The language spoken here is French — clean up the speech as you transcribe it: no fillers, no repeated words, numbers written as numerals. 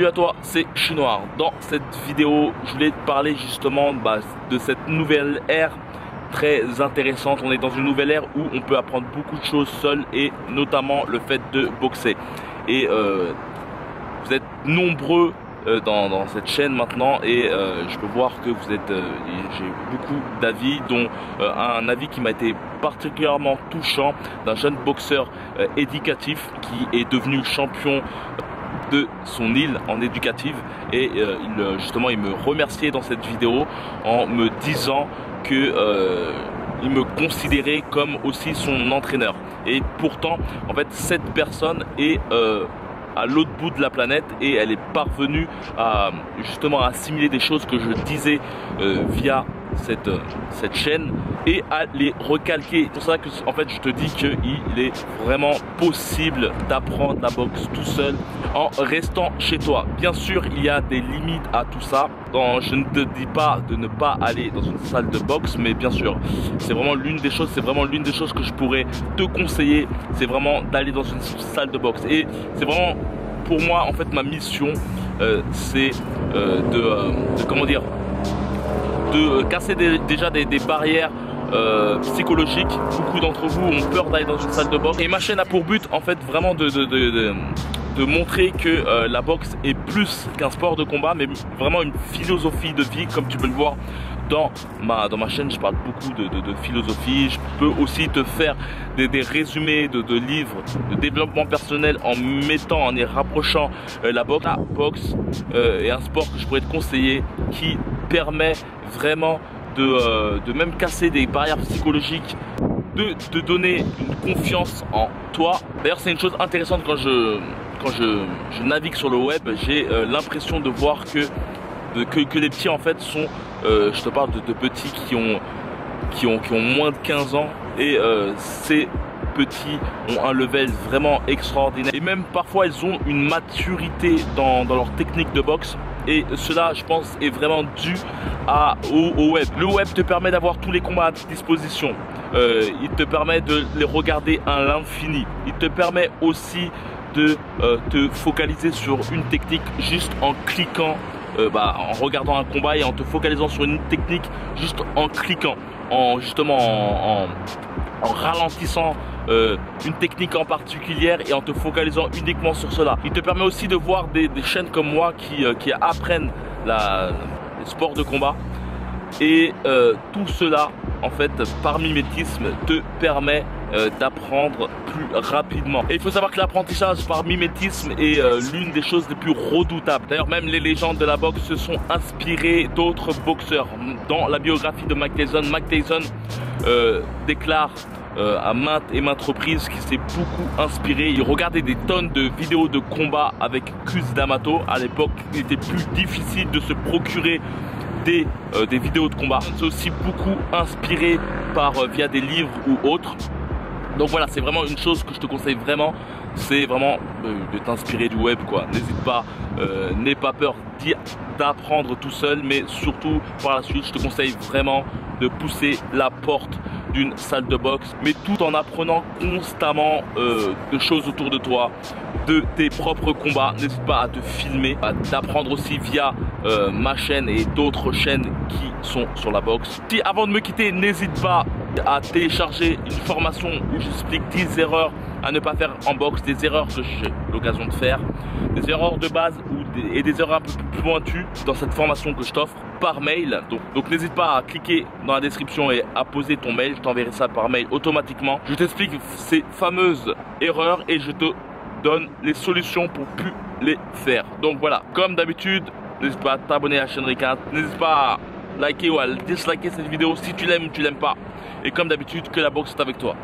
Salut à toi, c'est Chinois. Dans cette vidéo, je voulais te parler justement de cette nouvelle ère très intéressante. On est dans une nouvelle ère où on peut apprendre beaucoup de choses seul et notamment le fait de boxer. Et vous êtes nombreux dans cette chaîne maintenant et je peux voir que vous êtes j'ai beaucoup d'avis, dont un avis qui m'a été particulièrement touchant d'un jeune boxeur éducatif qui est devenu champion de son île en éducative et justement il me remerciait dans cette vidéo en me disant que il me considérait comme aussi son entraîneur. Et pourtant en fait cette personne est à l'autre bout de la planète et elle est parvenue à justement assimiler des choses que je disais via cette chaîne et à les recalquer. C'est pour ça que en fait je te dis qu'il est vraiment possible d'apprendre la boxe tout seul en restant chez toi. Bien sûr il y a des limites à tout ça. Je ne te dis pas de ne pas aller dans une salle de boxe, mais bien sûr c'est vraiment l'une des choses que je pourrais te conseiller, c'est vraiment d'aller dans une salle de boxe. Et c'est vraiment pour moi en fait ma mission, c'est comment dire, de casser déjà des barrières psychologiques. Beaucoup d'entre vous ont peur d'aller dans une salle de boxe et ma chaîne a pour but en fait vraiment de montrer que la boxe est plus qu'un sport de combat, mais vraiment une philosophie de vie. Comme tu peux le voir dans ma chaîne, je parle beaucoup de philosophie. Je peux aussi te faire des résumés de livres de développement personnel en y rapprochant la boxe. La boxe est un sport que je pourrais te conseiller qui permet vraiment de même casser des barrières psychologiques, de te donner une confiance en toi. D'ailleurs c'est une chose intéressante quand je navigue sur le web, j'ai l'impression de voir que les petits en fait sont, je te parle de petits qui ont moins de 15 ans et ces petits ont un level vraiment extraordinaire et même parfois ils ont une maturité dans leur technique de boxe. Et cela, je pense, est vraiment dû au web. Le web te permet d'avoir tous les combats à ta disposition. Il te permet de les regarder à l'infini. Il te permet aussi de te focaliser sur une technique juste en cliquant, en regardant un combat et en te focalisant sur une technique juste en cliquant, en ralentissant une technique en particulière et en te focalisant uniquement sur cela. Il te permet aussi de voir des chaînes comme moi qui apprennent les sports de combat et tout cela en fait par mimétisme te permet d'apprendre plus rapidement. Et il faut savoir que l'apprentissage par mimétisme est l'une des choses les plus redoutables. D'ailleurs même les légendes de la boxe se sont inspirées d'autres boxeurs. Dans la biographie de Mike Tyson déclare à maintes reprises qui s'est beaucoup inspiré. Il regardait des tonnes de vidéos de combat avec Cus D'Amato. À l'époque il était plus difficile de se procurer des vidéos de combat. C'est aussi beaucoup inspiré via des livres ou autres. Donc voilà, c'est vraiment une chose que je te conseille vraiment, c'est vraiment de t'inspirer du web quoi. N'hésite pas, n'aie pas peur d'apprendre tout seul, mais surtout par la suite je te conseille vraiment de pousser la porte d'une salle de boxe, mais tout en apprenant constamment de choses autour de toi, de tes propres combats. N'hésite pas à te filmer, d'apprendre aussi via ma chaîne et d'autres chaînes qui sont sur la boxe. Si avant de me quitter, n'hésite pas à télécharger une formation où j'explique 10 erreurs à ne pas faire en boxe, des erreurs que j'ai l'occasion de faire, des erreurs de base et des erreurs un peu plus pointues dans cette formation que je t'offre par mail. Donc n'hésite pas à cliquer dans la description et à poser ton mail, je t'enverrai ça par mail automatiquement. Je t'explique ces fameuses erreurs et je te donne les solutions pour plus les faire. Donc voilà, comme d'habitude, n'hésite pas à t'abonner à la chaîne Ricard, n'hésite pas à liker ou à disliker cette vidéo si tu l'aimes ou tu l'aimes pas. Et comme d'habitude, que la boxe est avec toi.